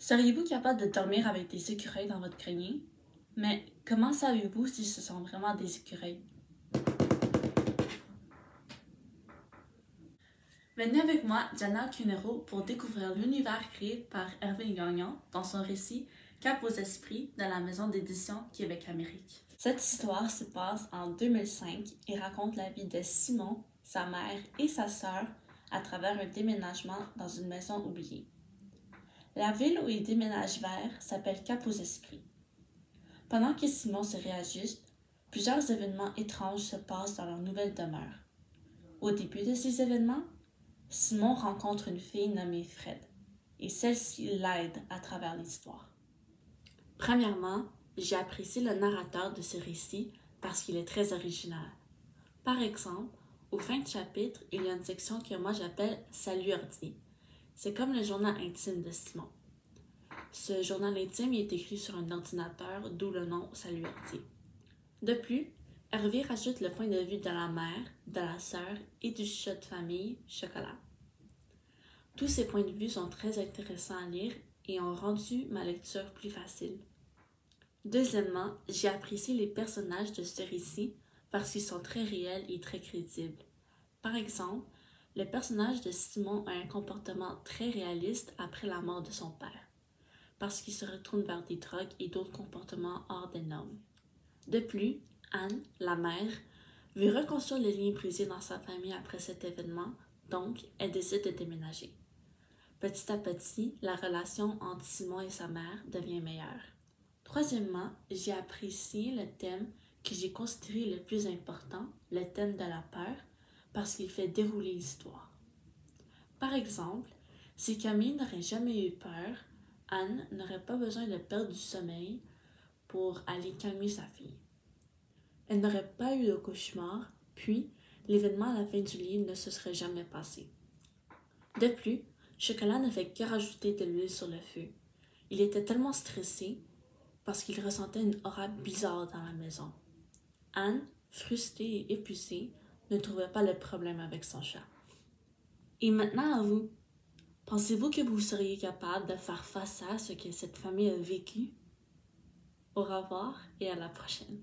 Seriez-vous capable de dormir avec des écureuils dans votre grenier? Mais comment savez-vous si ce sont vraiment des écureuils? Venez avec moi, Diana Cunero, pour découvrir l'univers créé par Hervé Gagnon dans son récit Cap aux esprits de la maison d'édition Québec-Amérique. Cette histoire se passe en 2005 et raconte la vie de Simon, sa mère et sa sœur à travers un déménagement dans une maison oubliée. La ville où ils déménagent vers s'appelle Cap aux esprits. Pendant que Simon se réajuste, plusieurs événements étranges se passent dans leur nouvelle demeure. Au début de ces événements, Simon rencontre une fille nommée Fred, et celle-ci l'aide à travers l'histoire. Premièrement, j'ai apprécié le narrateur de ce récit parce qu'il est très original. Par exemple, au fin de chapitre, il y a une section que moi j'appelle « Salut ordi ». C'est comme le journal intime de Simon. Ce journal intime est écrit sur un ordinateur, d'où le nom « Salut ordi ». De plus, Hervé rajoute le point de vue de la mère, de la sœur et du chat de famille, Chocolat. Tous ces points de vue sont très intéressants à lire et ont rendu ma lecture plus facile. Deuxièmement, j'ai apprécié les personnages de ce récit parce qu'ils sont très réels et très crédibles. Par exemple, le personnage de Simon a un comportement très réaliste après la mort de son père, parce qu'il se retourne vers des drogues et d'autres comportements hors des normes. De plus, Anne, la mère, veut reconstruire les liens brisés dans sa famille après cet événement, donc elle décide de déménager. Petit à petit, la relation entre Simon et sa mère devient meilleure. Troisièmement, j'ai apprécié le thème que j'ai considéré le plus important, le thème de la peur, parce qu'il fait dérouler l'histoire. Par exemple, si Camille n'aurait jamais eu peur, Anne n'aurait pas besoin de perdre du sommeil pour aller calmer sa fille. Elle n'aurait pas eu de cauchemar, puis l'événement à la fin du livre ne se serait jamais passé. De plus, Chocolat ne fait que rajouter de l'huile sur le feu. Il était tellement stressé parce qu'il ressentait une aura bizarre dans la maison. Anne, frustrée et épuisée, ne trouvait pas le problème avec son chat. Et maintenant à vous, pensez-vous que vous seriez capable de faire face à ce que cette famille a vécu? Au revoir et à la prochaine.